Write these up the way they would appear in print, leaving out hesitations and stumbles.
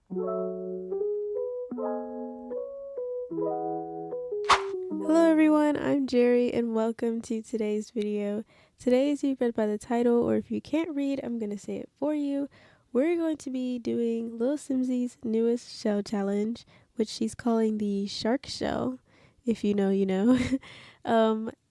Hello everyone, I'm Jerry and welcome to today's video. Today, as you've read by the title, or if you can't read, I'm going to say it for you. We're going to be doing Lil Simsie's newest shell challenge, which she's calling the shark shell. If you know, you know.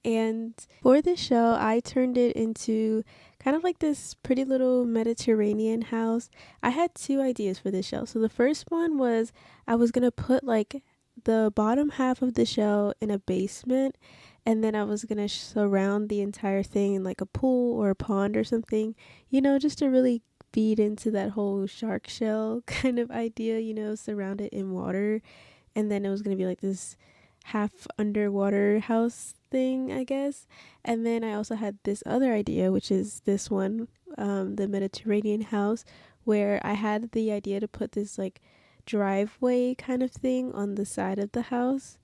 And for this shell, I turned it into kind of like this pretty little Mediterranean house. I had two ideas for this shell. So the first one was I was going to put like the bottom half of the shell in a basement, and then I was gonna surround the entire thing in like a pool or a pond or something, just to really feed into that whole shark shell kind of idea, surround it in water. And then it was gonna be like this half underwater house thing, I guess. And then I also had this other idea, which is this one, the Mediterranean house, where I had the idea to put this like driveway kind of thing on the side of the house.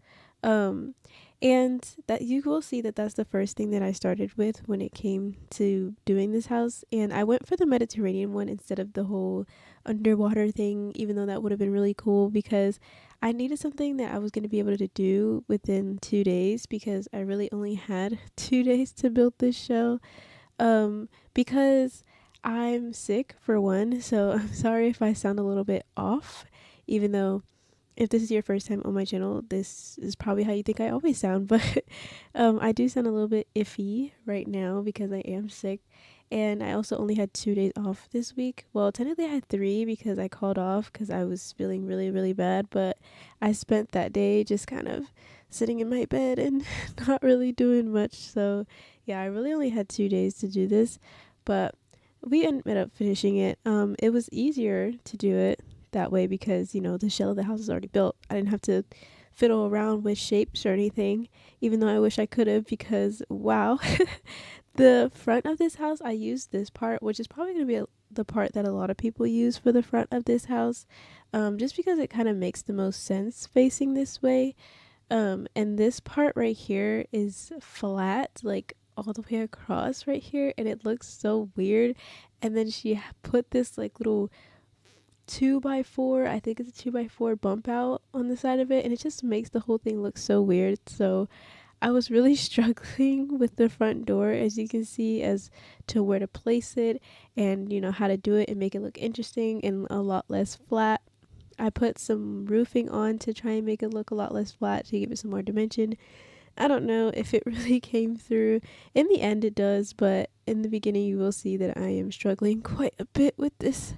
Um, and that you will see that that's the first thing that I started with when it came to doing this house. And I went for the Mediterranean one instead of the whole underwater thing, even though that would have been really cool because I needed something that I was going to be able to do within 2 days because I really only had 2 days to build this show. Because I'm sick for one, so I'm sorry if I sound a little bit off, even though if this is your first time on my channel, this is probably how you think I always sound, but I do sound a little bit iffy right now because I am sick. And I also only had 2 days off this week. Well, technically I had three because I called off because I was feeling really, really bad. But I spent that day just kind of sitting in my bed and not really doing much. So yeah, I really only had 2 days to do this. But we ended up finishing it. It was easier to do it that way because, the shell of the house is already built. I didn't have to fiddle around with shapes or anything, even though I wish I could have because, wow. The front of this house, I used this part, which is probably going to be the part that a lot of people use for the front of this house, just because it kind of makes the most sense facing this way. And this part right here is flat, like all the way across right here, and it looks so weird. And then she put this like little 2x4, I think it's a 2x4 bump out on the side of it, and it just makes the whole thing look so weird. So I was really struggling with the front door, as you can see, as to where to place it and how to do it and make it look interesting and a lot less flat. I put some roofing on to try and make it look a lot less flat to give it some more dimension. I don't know if it really came through. In the end, it does, but in the beginning, you will see that I am struggling quite a bit with this.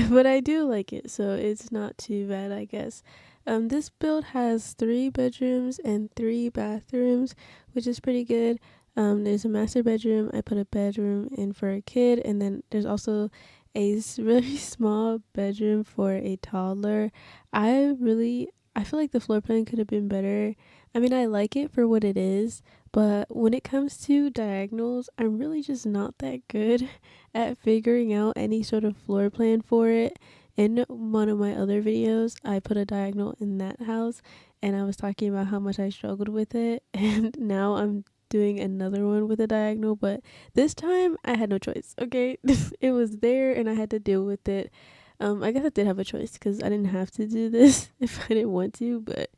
But I do like it, so it's not too bad, I guess. This build has 3 bedrooms and 3 bathrooms, which is pretty good. There's a master bedroom. I put a bedroom in for a kid, and then there's also a really small bedroom for a toddler. I feel like the floor plan could have been better. I mean, I like it for what it is, but when it comes to diagonals, I'm really just not that good at figuring out any sort of floor plan for it. In one of my other videos, I put a diagonal in that house and I was talking about how much I struggled with it, and now I'm doing another one with a diagonal, but this time I had no choice, okay? It was there and I had to deal with it. I guess I did have a choice because I didn't have to do this if I didn't want to, but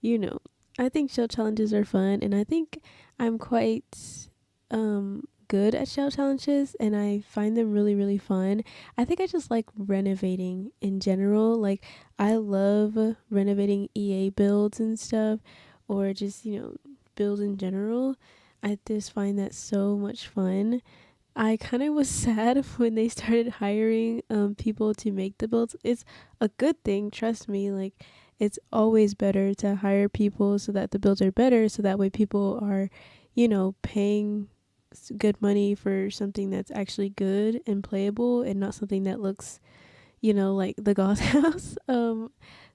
you know, I think shell challenges are fun, and I think I'm quite good at shell challenges, and I find them really, really fun. I think I just like renovating in general. Like, I love renovating EA builds and stuff, or just, builds in general. I just find that so much fun. I kind of was sad when they started hiring people to make the builds. It's a good thing, trust me. Like, it's always better to hire people so that the builds are better, so that way people are, paying good money for something that's actually good and playable and not something that looks, like the God's house.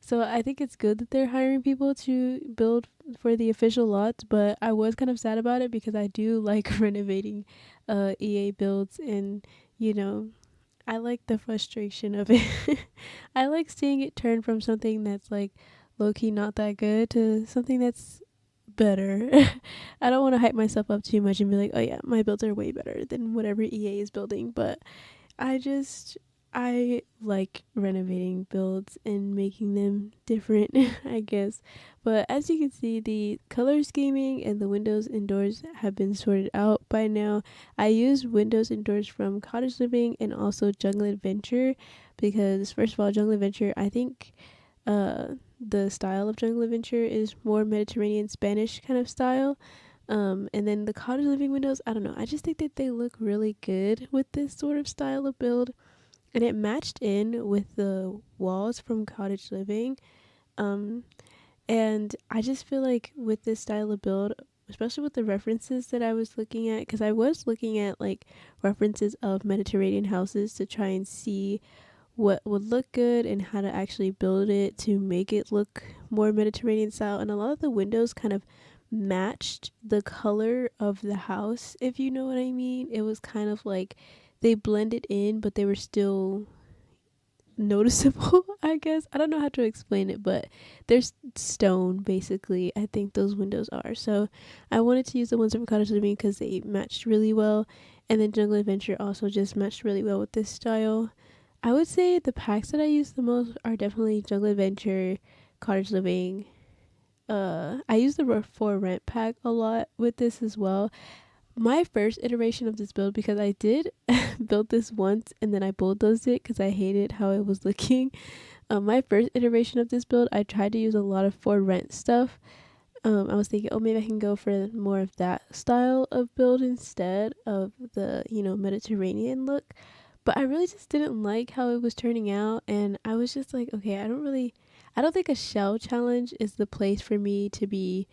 So I think it's good that they're hiring people to build for the official lots, but I was kind of sad about it because I do like renovating EA builds, and I like the frustration of it. I like seeing it turn from something that's like low key not that good to something that's better. I don't want to hype myself up too much and be like, oh yeah, my builds are way better than whatever EA is building, but I just I like renovating builds and making them different, I guess. But as you can see, the color scheming and the windows and doors have been sorted out by now. I use windows and doors from Cottage Living and also Jungle Adventure because, first of all, Jungle Adventure, I think the style of Jungle Adventure is more Mediterranean Spanish kind of style. And then the Cottage Living windows, I don't know. I just think that they look really good with this sort of style of build, and it matched in with the walls from Cottage Living. Um, and I just feel like with this style of build, especially with the references that I was looking at, because I was looking at like references of Mediterranean houses to try and see what would look good and how to actually build it to make it look more Mediterranean style. And a lot of the windows kind of matched the color of the house, if you know what I mean. It was kind of like they blended in, but they were still noticeable, I guess. I don't know how to explain it, but there's stone basically. I think those windows are. So I wanted to use the ones from Cottage Living because they matched really well. And then Jungle Adventure also just matched really well with this style. I would say the packs that I use the most are definitely Jungle Adventure, Cottage Living. I use the for rent pack a lot with this as well. My first iteration of this build, because I did build this once and then I bulldozed it because I hated how it was looking. My first iteration of this build, I tried to use a lot of for rent stuff. I was thinking, oh, maybe I can go for more of that style of build instead of the, Mediterranean look. But I really just didn't like how it was turning out. And I was just like, okay, I don't think a shell challenge is the place for me to be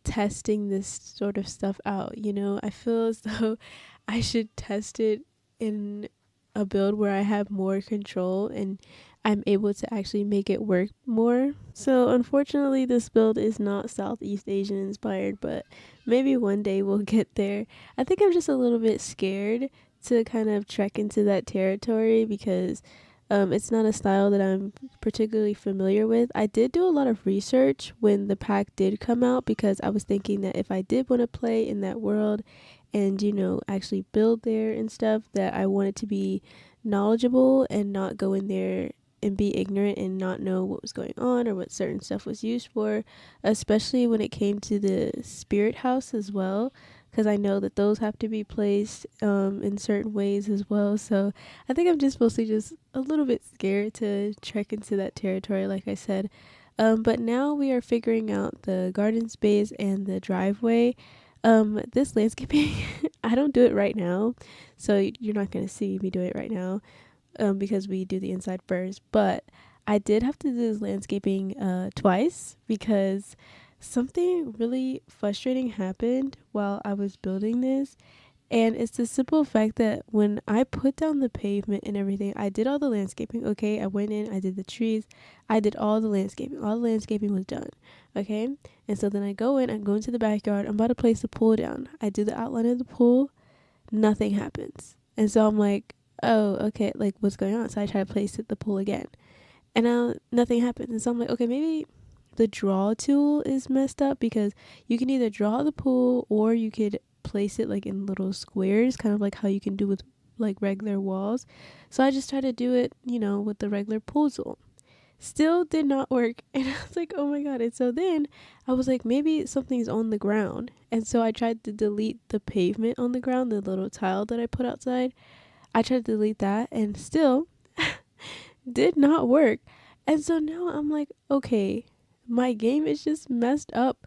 testing this sort of stuff out. I feel as though I should test it in a build where I have more control and I'm able to actually make it work more. So unfortunately, this build is not Southeast Asian inspired, but maybe one day we'll get there. I think I'm just a little bit scared to kind of trek into that territory because it's not a style that I'm particularly familiar with. I did do a lot of research when the pack did come out because I was thinking that if I did want to play in that world and, actually build there and stuff, that I wanted to be knowledgeable and not go in there and be ignorant and not know what was going on or what certain stuff was used for, especially when it came to the spirit house as well, because I know that those have to be placed in certain ways as well. So I think I'm just mostly just a little bit scared to trek into that territory, like I said. But now we are figuring out the garden space and the driveway. This landscaping, I don't do it right now, so you're not going to see me do it right now because we do the inside first. But I did have to do this landscaping twice because something really frustrating happened while I was building this. And it's the simple fact that when I put down the pavement and everything, I did all the landscaping. Okay, I went in, I did the trees, I did all the landscaping. All the landscaping was done. Okay, and so then I go into the backyard. I'm about to place the pool down. I do the outline of the pool, nothing happens. And so I'm like, oh, okay, like what's going on? So I try to place the pool again, and now nothing happens. And so I'm like, okay, maybe the draw tool is messed up because you can either draw the pool or you could place it like in little squares, kind of like how you can do with like regular walls. So I just tried to do it, with the regular pool tool. Still did not work. And I was like, oh my god. And so then I was like, maybe something's on the ground. And so I tried to delete the pavement on the ground, the little tile that I put outside. I tried to delete that and still did not work. And so now I'm like, okay, my game is just messed up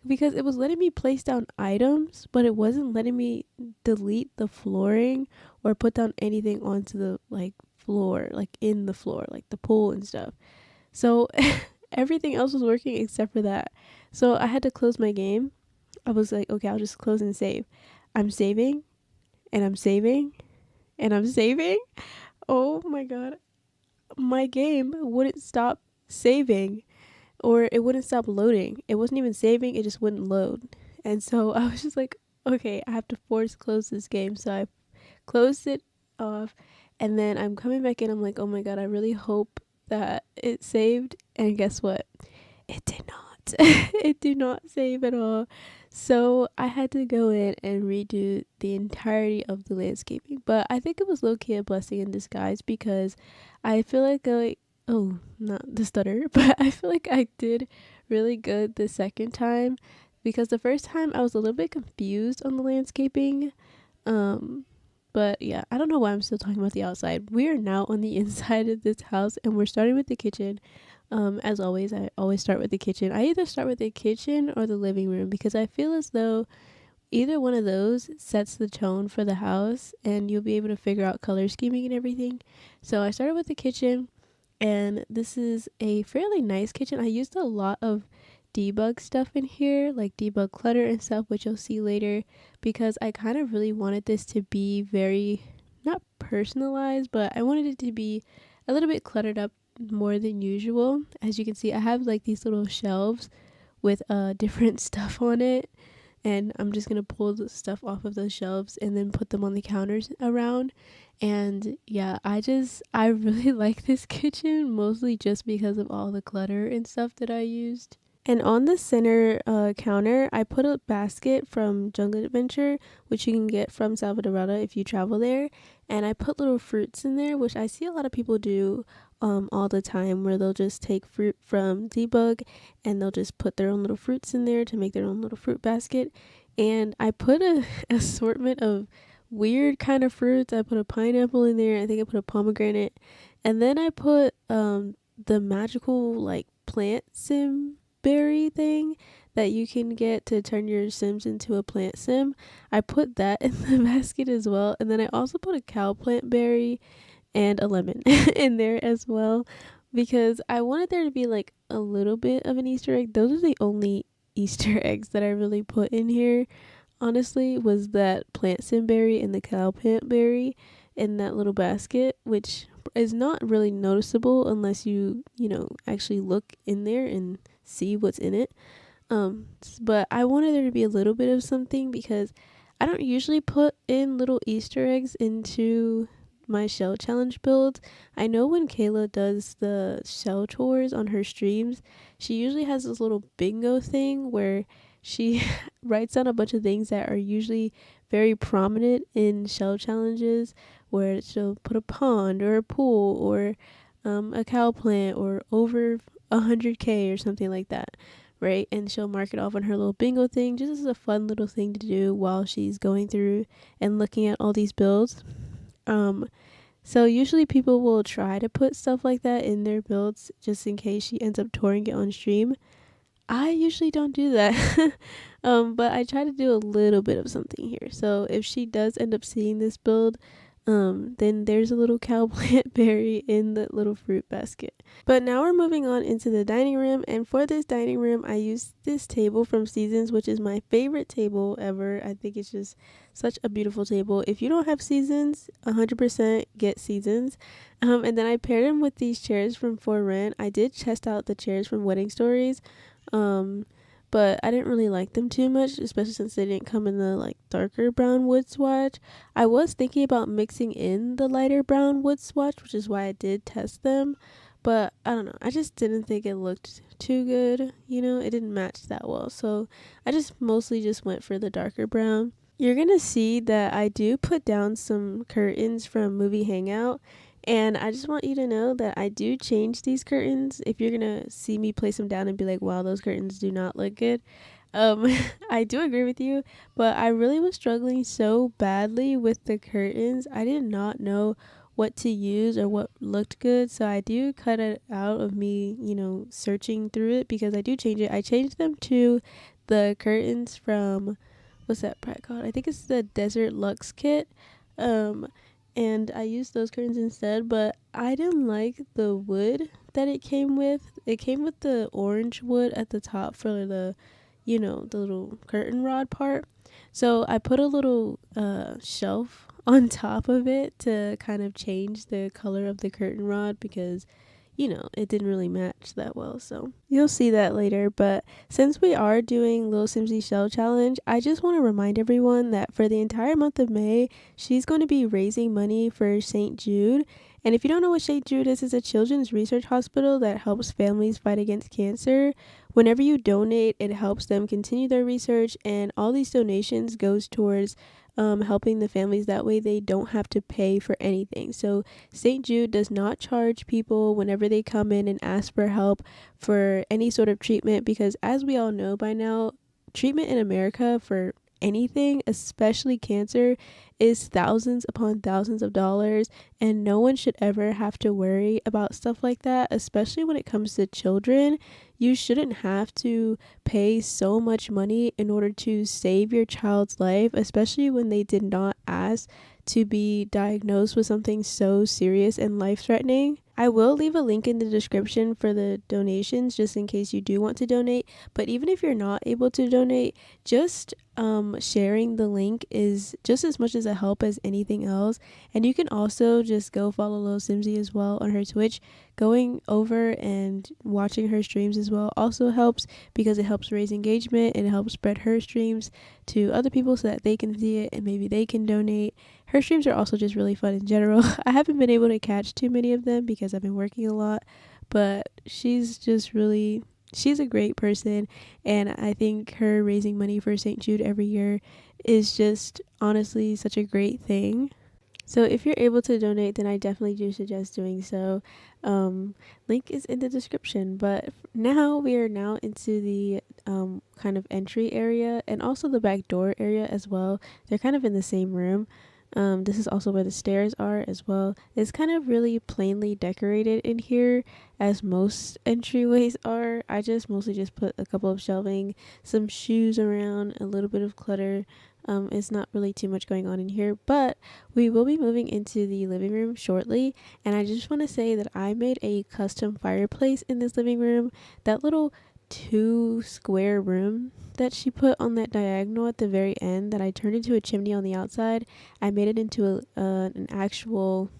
because it was letting me place down items, but it wasn't letting me delete the flooring or put down anything onto the like floor, like in the floor, like the pool and stuff. So everything else was working except for that. So I had to close my game. I was like, okay, I'll just close and save. I'm saving and I'm saving and I'm saving. Oh my god. My game wouldn't stop saving or it wouldn't stop loading. It wasn't even saving, it just wouldn't load. And so I was just like, okay, I have to force close this game. So I closed it off and then I'm coming back in. I'm like, oh my god, I really hope that it saved. And guess what? It did not. It did not save at all. So I had to go in and redo the entirety of the landscaping. But I think it was low-key a blessing in disguise because I feel like oh, not the stutter, but I feel like I did really good the second time because the first time I was a little bit confused on the landscaping. Um but yeah, I don't know why I'm still talking about the outside. We are now on the inside of this house and we're starting with the kitchen. As always, I always start with the kitchen. I either start with the kitchen or the living room because I feel as though either one of those sets the tone for the house and you'll be able to figure out color scheming and everything. So I started with the kitchen, and this is a fairly nice kitchen. I used a lot of debug stuff in here, like debug clutter and stuff, which you'll see later, because I kind of really wanted this to be very, not personalized, but I wanted it to be a little bit cluttered up more than usual. As you can see, I have like these little shelves with different stuff on it, and I'm just gonna pull the stuff off of those shelves and then put them on the counters around. And yeah, I really like this kitchen, mostly just because of all the clutter and stuff that I used. And on the center counter, I put a basket from Jungle Adventure, which you can get from Salvadorada if you travel there. And I put little fruits in there, which I see a lot of people do all the time, where they'll just take fruit from Debug and they'll just put their own little fruits in there to make their own little fruit basket. And I put a assortment of weird kind of fruits. I put a pineapple in there. I think I put a pomegranate. And then I put the magical like plant sim berry thing that you can get to turn your sims into a plant sim. I put that in the basket as well, and then I also put a cow plant berry and a lemon in there as well, because I wanted there to be like a little bit of an Easter egg. Those are the only Easter eggs that I really put in here, honestly, was that plant sim berry and the cow plant berry in that little basket, which is not really noticeable unless you know, actually look in there and see what's in it. But I wanted there to be a little bit of something because I don't usually put in little Easter eggs into my shell challenge builds. I know when Kayla does the shell tours on her streams, she usually has this little bingo thing where she writes down a bunch of things that are usually very prominent in shell challenges, where she'll put a pond or a pool or a cow plant or over 100K or something like that, right? And she'll mark it off on her little bingo thing, just as a fun little thing to do while she's going through and looking at all these builds. So usually people will try to put stuff like that in their builds just in case she ends up touring it on stream. I usually don't do that. But I try to do a little bit of something here. So if she does end up seeing this build, then there's a little cow plant berry in the little fruit basket. But now we're moving on into the dining room, and for this dining room I used this table from Seasons, which is my favorite table ever. I think it's just such a beautiful table. If you don't have Seasons, 100% get Seasons. And then I paired them with these chairs from For Rent. I did test out the chairs from Wedding Stories, but I didn't really like them too much, especially since they didn't come in the like darker brown wood swatch. I was thinking about mixing in the lighter brown wood swatch, which is why I did test them, but I don't know, I just didn't think it looked too good, you know, it didn't match that well, so I just mostly just went for the darker brown. You're gonna see that I do put down some curtains from Movie Hangout, and I just want you to know that I do change these curtains. If you're gonna see me place them down and be like, wow, those curtains do not look good, I do agree with you, but I really was struggling so badly with the curtains. I did not know what to use or what looked good, so I do cut it out of me, you know, searching through it, because I do change it. I changed them to the curtains from, what's that brand called? I think it's the Desert Luxe kit. And I used those curtains instead, but I didn't like the wood that it came with. It came with the orange wood at the top for the, you know, the little curtain rod part. So I put a little shelf on top of it to kind of change the color of the curtain rod, because you know, it didn't really match that well, so you'll see that later. But since we are doing lilsimsie Shell Challenge, I just want to remind everyone that for the entire month of May, she's going to be raising money for St. Jude, And if you don't know what St. Jude is, it's a children's research hospital that helps families fight against cancer. Whenever you donate, it helps them continue their research, and all these donations goes towards helping the families. That way they don't have to pay for anything. So St. Jude does not charge people whenever they come in and ask for help for any sort of treatment, because as we all know by now, treatment in America for anything, especially cancer, is thousands upon thousands of dollars, and no one should ever have to worry about stuff like that, especially when it comes to children. You shouldn't have to pay so much money in order to save your child's life, especially when they did not ask to be diagnosed with something so serious and life-threatening. I will leave a link in the description for the donations just in case you do want to donate. But even if you're not able to donate, just sharing the link is just as much as a help as anything else. And you can also just go follow lilsimsie as well on her Twitch. Going over and watching her streams as well also helps, because it helps raise engagement and it helps spread her streams to other people so that they can see it and maybe they can donate. Her streams are also just really fun in general. I haven't been able to catch too many of them because I've been working a lot, but she's a great person, and I think her raising money for St. Jude every year is just honestly such a great thing. So if you're able to donate, then I definitely do suggest doing so. Link is in the description. But now we are now into the kind of entry area and also the back door area as well. They're kind of in the same room. This is also where the stairs are as well. It's kind of really plainly decorated in here, as most entryways are. I just mostly just put a couple of shelving, some shoes around, a little bit of clutter. It's not really too much going on in here, but we will be moving into the living room shortly. And I just want to say that I made a custom fireplace in this living room. That little 2 square room that she put on that diagonal at the very end that I turned into a chimney on the outside, I made it into an actual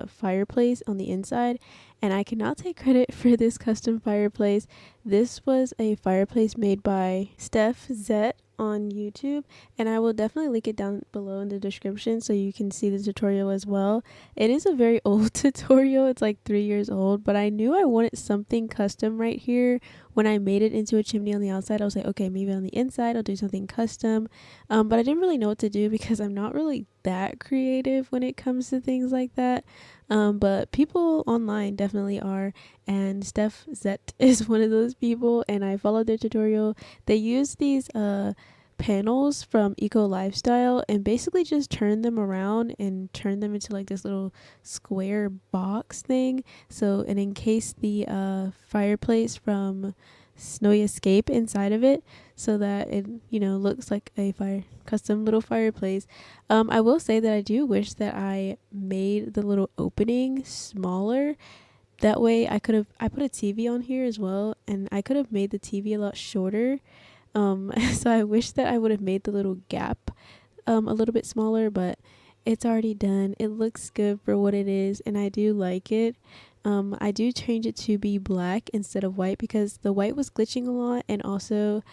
fireplace on the inside. And I cannot take credit for this custom fireplace. This was a fireplace made by Steph Zett on YouTube, and I will definitely link it down below in the description so you can see the tutorial as well. It is a very old tutorial. It's like 3 years old, but I knew I wanted something custom right here. When I made it into a chimney on the outside, I was like, okay, maybe on the inside I'll do something custom. But I didn't really know what to do because I'm not really that creative when it comes to things like that. But people online definitely are, and Steph Zett is one of those people, and I followed their tutorial. They use these panels from Eco Lifestyle and basically just turn them around and turn them into like this little square box thing. So and encase the fireplace from Snowy Escape inside of it, so that it looks like a custom little fireplace. I will say that I do wish that I made the little opening smaller. That way I put a TV on here as well, and I could have made the TV a lot shorter. So I wish that I would have made the little gap a little bit smaller, but it's already done. It looks good for what it is, and I do like it. I do change it to be black instead of white because the white was glitching a lot, and also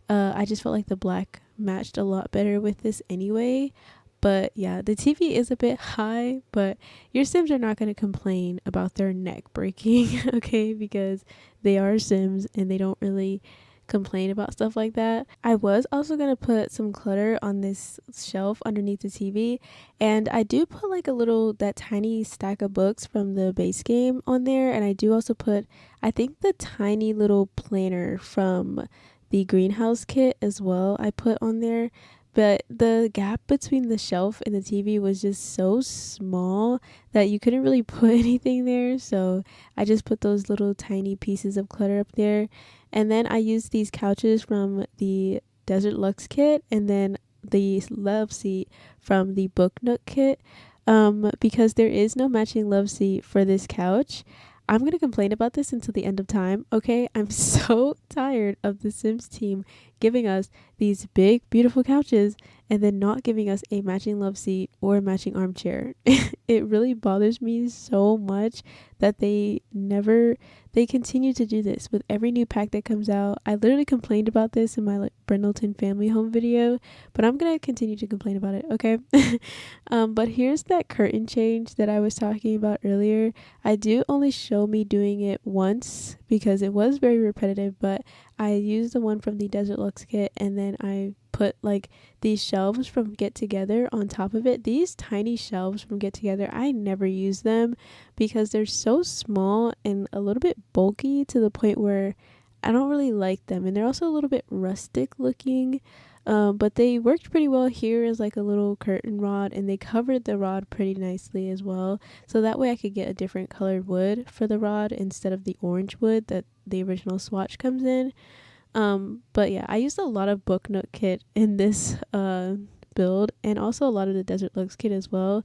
I just felt like the black matched a lot better with this anyway. But yeah, the TV is a bit high, but your Sims are not going to complain about their neck breaking, okay? Because they are Sims and they don't really complain about stuff like that. I was also going to put some clutter on this shelf underneath the TV, and I do put like that tiny stack of books from the base game on there, and I do also put, I think, the tiny little planner from the greenhouse kit as well I put on there. But the gap between the shelf and the TV was just so small that you couldn't really put anything there. So I just put those little tiny pieces of clutter up there. And then I used these couches from the Desert Lux kit and then the love seat from the Book Nook kit. Because there is no matching love seat for this couch. I'm going to complain about this until the end of time, okay? I'm so tired of the Sims team giving us these big, beautiful couches and then not giving us a matching love seat or a matching armchair. It really bothers me so much that they continue to do this with every new pack that comes out. I literally complained about this in my like Brindleton family home video, but I'm gonna continue to complain about it, okay? But here's that curtain change that I was talking about earlier. I do only show me doing it once because it was very repetitive, but I used the one from the Desert Lux kit, and then I put like these shelves from Get Together on top of it. These tiny shelves from Get Together, I never use them because they're so small and a little bit bulky to the point where I don't really like them, and they're also a little bit rustic looking. But they worked pretty well. Here is like a little curtain rod, and they covered the rod pretty nicely as well. So that way I could get a different colored wood for the rod instead of the orange wood that the original swatch comes in. But yeah, I used a lot of Book Nook kit in this build, and also a lot of the Desert Lux kit as well.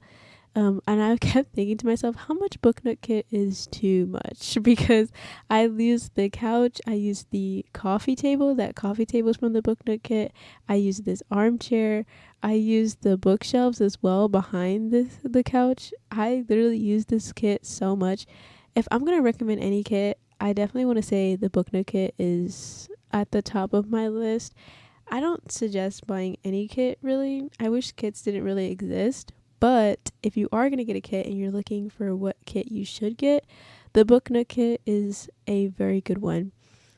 And I kept thinking to myself, how much Book Nook kit is too much? Because I used the couch, I used the coffee table. That coffee table is from the Book Nook kit. I used this armchair. I used the bookshelves as well behind the couch. I literally used this kit so much. If I'm gonna recommend any kit, I definitely want to say the Book Nook kit is at the top of my list. I don't suggest buying any kit really. I wish kits didn't really exist. But if you are going to get a kit and you're looking for what kit you should get, the Book Nook kit is a very good one.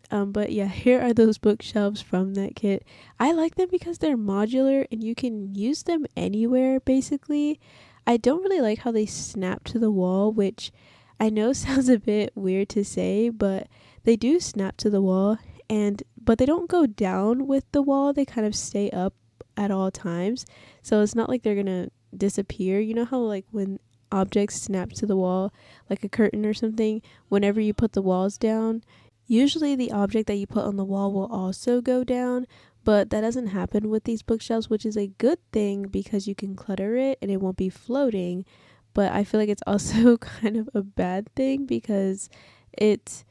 But yeah, here are those bookshelves from that kit. I like them because they're modular and you can use them anywhere basically. I don't really like how they snap to the wall, which I know sounds a bit weird to say, but they do snap to the wall, but they don't go down with the wall. They kind of stay up at all times. So it's not like they're going to disappear. You know how like when objects snap to the wall, like a curtain or something, whenever you put the walls down, usually the object that you put on the wall will also go down, but that doesn't happen with these bookshelves, which is a good thing because you can clutter it and it won't be floating. But I feel like it's also kind of a bad thing because it's,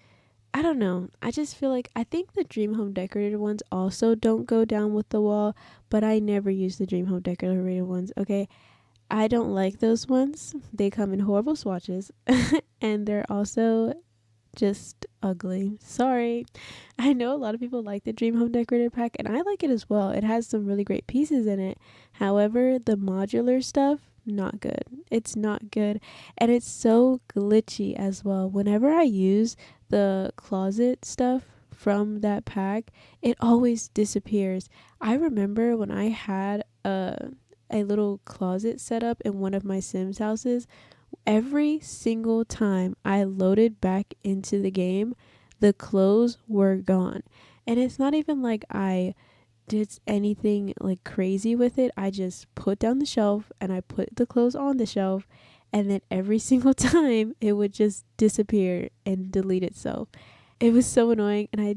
I don't know. I just feel like I think the Dream Home Decorator ones also don't go down with the wall, but I never use the Dream Home Decorator ones, okay? I don't like those ones. They come in horrible swatches and they're also just ugly. Sorry. I know a lot of people like the Dream Home Decorator pack and I like it as well. It has some really great pieces in it. However, the modular stuff, not good. It's not good. And it's so glitchy as well. Whenever I use the closet stuff from that pack, it always disappears. I remember when I had a little closet set up in one of my Sims houses, every single time I loaded back into the game, the clothes were gone. And it's not even like I did anything like crazy with it. I just put down the shelf and I put the clothes on the shelf, and then every single time it would just disappear and delete itself. It was so annoying, and I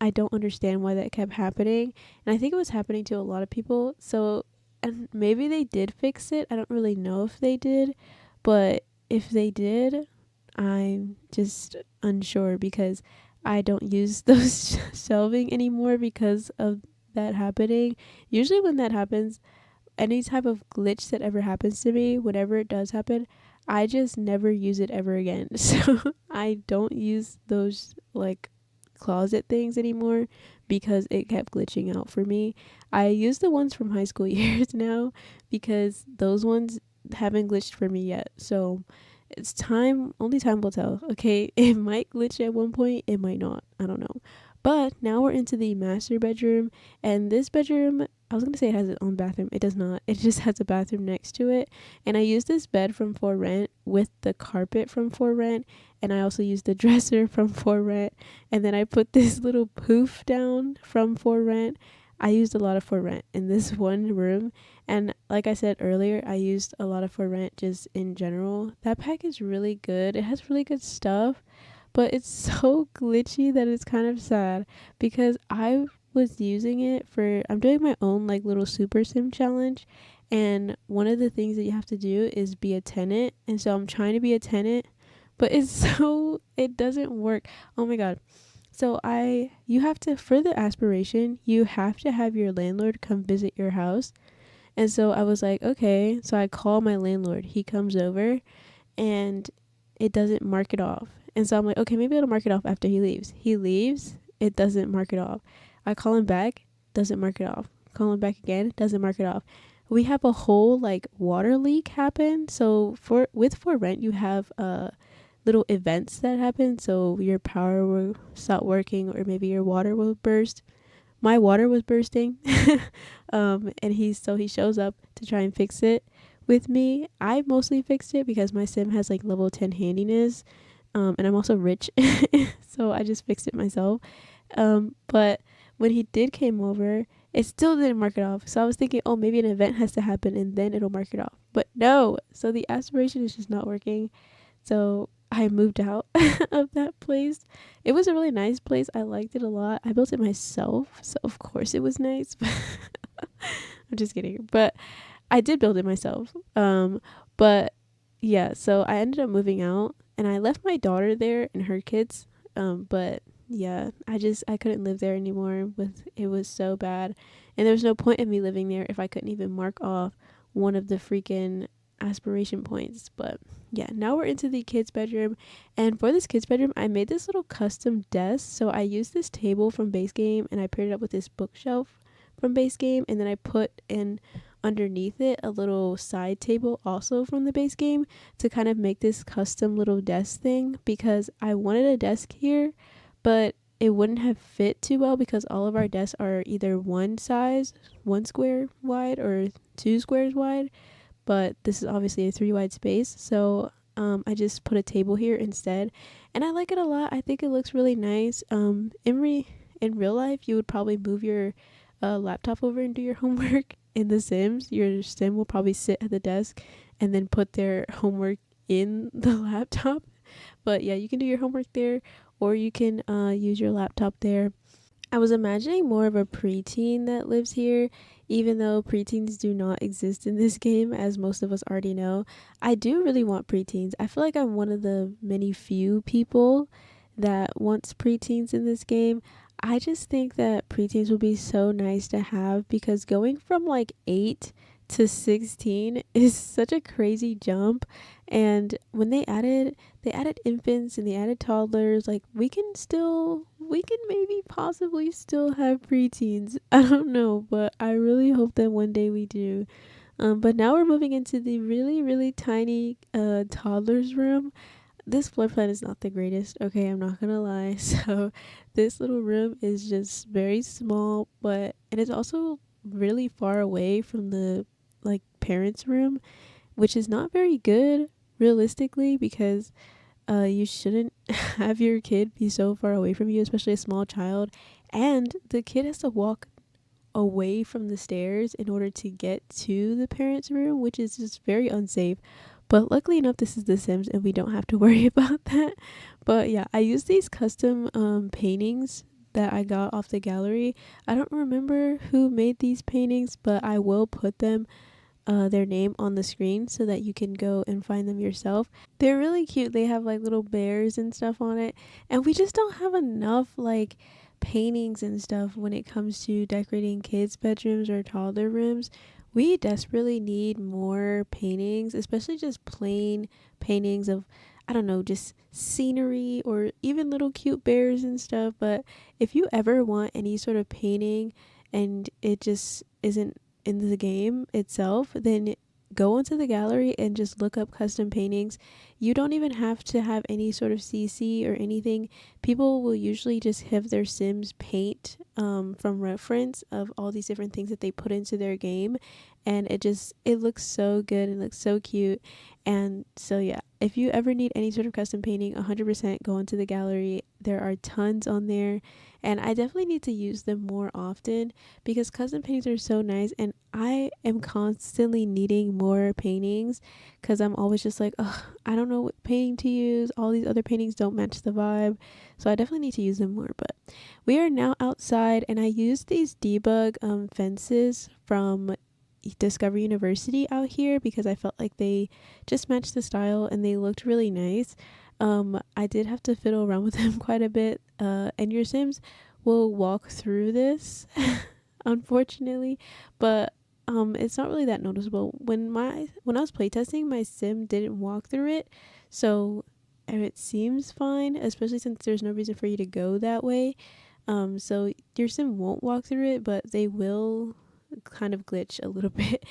don't understand why that kept happening. And I think it was happening to a lot of people. So, and maybe they did fix it. I don't really know if they did, but if they did, I'm just unsure because I don't use those shelving anymore because of that happening. Usually when that happens, any type of glitch that ever happens to me, whenever it does happen, I just never use it ever again. So I don't use those like closet things anymore because it kept glitching out for me. I use the ones from high school years now because those ones haven't glitched for me yet. So it's time, only time will tell. Okay, it might glitch at one point, it might not. I don't know. But now we're into the master bedroom, and this bedroom, I was gonna say it has its own bathroom. It does not. It just has a bathroom next to it. And I used this bed from For Rent with the carpet from For Rent, and I also used the dresser from For Rent. And then I put this little poof down from For Rent. I used a lot of For Rent in this one room, and like I said earlier, I used a lot of For Rent just in general. That pack is really good. It has really good stuff, but it's so glitchy that it's kind of sad because I was using it for, I'm doing my own like little super sim challenge, and one of the things that you have to do is be a tenant, and so I'm trying to be a tenant, but it's so, it doesn't work. Oh my god. So you have to, for the aspiration, you have to have your landlord come visit your house. And so I was like, okay. So I call my landlord. He comes over and it doesn't mark it off. And so I'm like, okay, maybe it'll mark it off after he leaves. He leaves, it doesn't mark it off. I call him back, doesn't mark it off. Call him back again, doesn't mark it off. We have a whole like water leak happen. So for rent, you have little events that happen. So your power will stop working, or maybe your water will burst. My water was bursting. And he shows up to try and fix it with me. I mostly fixed it because my sim has like level 10 handiness. And I'm also rich. So I just fixed it myself. But when he did came over, it still didn't mark it off. So I was thinking, oh, maybe an event has to happen and then it'll mark it off. But no. So the aspiration is just not working. So I moved out of that place. It was a really nice place. I liked it a lot. I built it myself, so of course it was nice. I'm just kidding. But I did build it myself. But yeah, so I ended up moving out and I left my daughter there and her kids. But yeah, I couldn't live there anymore. It was so bad. And there was no point in me living there if I couldn't even mark off one of the freaking aspiration points. But yeah, now we're into the kids bedroom, and for this kids bedroom I made this little custom desk. So I used this table from base game and I paired it up with this bookshelf from base game, and then I put in underneath it a little side table also from the base game to kind of make this custom little desk thing, because I wanted a desk here but it wouldn't have fit too well because all of our desks are either one square wide, or 2 squares wide, but this is obviously a 3 wide space. So I just put a table here instead, and I like it a lot. I think it looks really nice. In real life, you would probably move your laptop over and do your homework. In The Sims, your sim will probably sit at the desk and then put their homework in the laptop. But yeah, you can do your homework there, or you can use your laptop there. I was imagining more of a preteen that lives here, even though preteens do not exist in this game, as most of us already know. I do really want preteens. I feel like I'm one of the many few people that wants preteens in this game. I just think that preteens would be so nice to have, because going from like 8 to 16 is such a crazy jump. And when they added infants and they added toddlers, like we can maybe possibly still have preteens. I don't know, but I really hope that one day we do. But now we're moving into the really, really tiny toddlers room. This floor plan is not the greatest, okay, I'm not gonna lie. So this little room is just very small, and it's also really far away from the like parents' room, which is not very good realistically, because you shouldn't have your kid be so far away from you, especially a small child. And the kid has to walk away from the stairs in order to get to the parents' room, which is just very unsafe. But luckily enough, this is The Sims and we don't have to worry about that. But yeah, I used these custom paintings that I got off the gallery. I don't remember who made these paintings, but I will put their name on the screen so that you can go and find them yourself. They're really cute. They have like little bears and stuff on it, and we just don't have enough like paintings and stuff when it comes to decorating kids' bedrooms or toddler rooms. We desperately need more paintings, especially just plain paintings of, I don't know, just scenery or even little cute bears and stuff. But if you ever want any sort of painting and it just isn't in the game itself, then go into the gallery and just look up custom paintings. You don't even have to have any sort of CC or anything. People will usually just have their Sims paint from reference of all these different things that they put into their game, and it looks so good and looks so cute. And so yeah, if you ever need any sort of custom painting, 100% go into the gallery. There are tons on there, and I definitely need to use them more often because custom paintings are so nice, and I am constantly needing more paintings because I'm always just like, ugh, I don't know what painting to use. All these other paintings don't match the vibe, so I definitely need to use them more. But we are now outside, and I used these debug fences from Discover University out here because I felt like they just matched the style and they looked really nice. I did have to fiddle around with them quite a bit, and your Sims will walk through this, unfortunately, but it's not really that noticeable. When I was playtesting, my Sim didn't walk through it, so it seems fine, especially since there's no reason for you to go that way. So your Sim won't walk through it, but they will kind of glitch a little bit,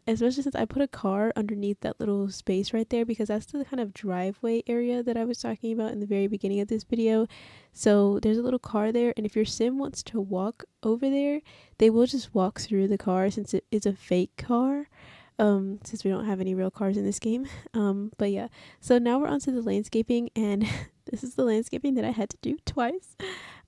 especially since I put a car underneath that little space right there, because that's the kind of driveway area that I was talking about in the very beginning of this video. So there's a little car there, and if your Sim wants to walk over there, they will just walk through the car, since it is a fake car, since we don't have any real cars in this game. But yeah, so now we're onto the landscaping, and this is the landscaping that I had to do twice.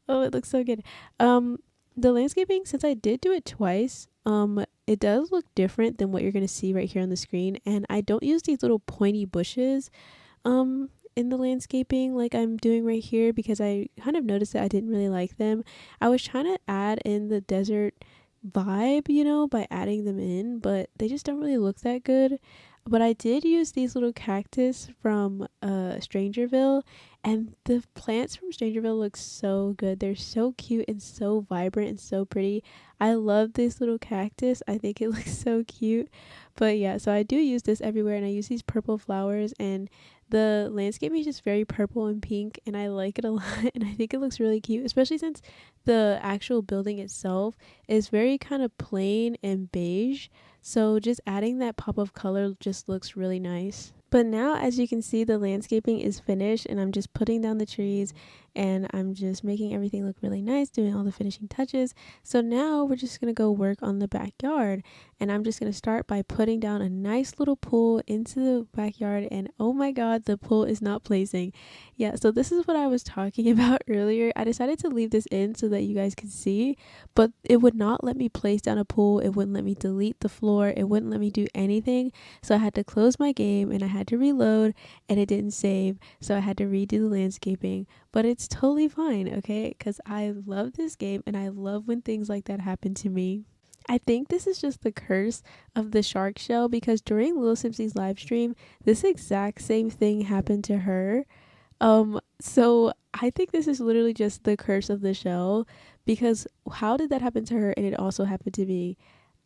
Oh, it looks so good. Um, the landscaping, since I did do it twice, it does look different than what you're gonna see right here on the screen. And I don't use these little pointy bushes, in the landscaping like I'm doing right here, because I kind of noticed that I didn't really like them. I was trying to add in the desert vibe, by adding them in, but they just don't really look that good. But I did use these little cactus from Strangerville, and the plants from Strangerville look so good. They're so cute and so vibrant and so pretty. I love this little cactus. I think it looks so cute. But yeah, so I do use this everywhere, and I use these purple flowers, and the landscape is just very purple and pink, and I like it a lot, and I think it looks really cute, especially since the actual building itself is very kind of plain and beige. So just adding that pop of color just looks really nice. But now, as you can see, the landscaping is finished, and I'm just putting down the trees, and I'm just making everything look really nice, doing all the finishing touches. So now we're just going to go work on the backyard, and I'm just going to start by putting down a nice little pool into the backyard, and oh my god, the pool is not placing. Yeah, so this is what I was talking about earlier. I decided to leave this in so that you guys could see, but it would not let me place down a pool. It wouldn't let me delete the floor. It wouldn't let me do anything. So I had to close my game, and I had to reload, and it didn't save. So I had to redo the landscaping, but it's totally fine, okay? Because I love this game, and I love when things like that happen to me. I think this is just the curse of the shark shell, because during lilsimsie's live stream, this exact same thing happened to her. So I think this is literally just the curse of the shell, because how did that happen to her and it also happened to me?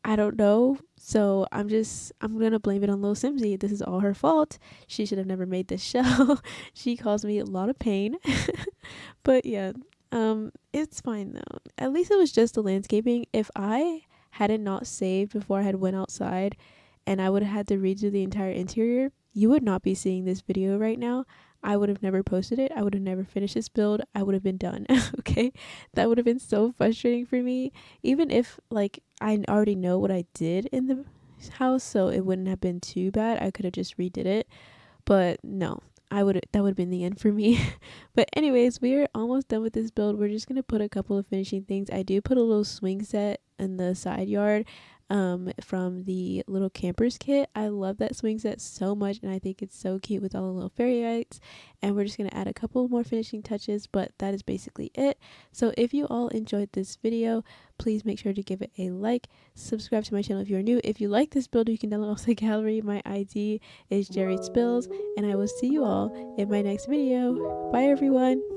I don't know. So I'm gonna blame it on lilsimsie. This is all her fault. She should have never made this shell. She caused me a lot of pain. But yeah, it's fine though. At least it was just the landscaping. If I hadn't not saved before I had went outside, and I would have had to redo the entire interior, you would not be seeing this video right now. I would have never posted it. I would have never finished this build. I would have been done. Okay? That would have been so frustrating for me. Even if like I already know what I did in the house, so it wouldn't have been too bad. I could have just redid it. But no, that would have been the end for me. But anyways, we are almost done with this build. We're just gonna put a couple of finishing things. I do put a little swing set in the side yard, from the little campers kit. I love that swing set so much, and I think it's so cute with all the little fairy lights. And we're just gonna add a couple more finishing touches, but that is basically it. So if you all enjoyed this video, please make sure to give it a like, subscribe to my channel if you're new. If you like this build, you can download off the gallery. My ID is jerryspillz, and I will see you all in my next video. Bye everyone.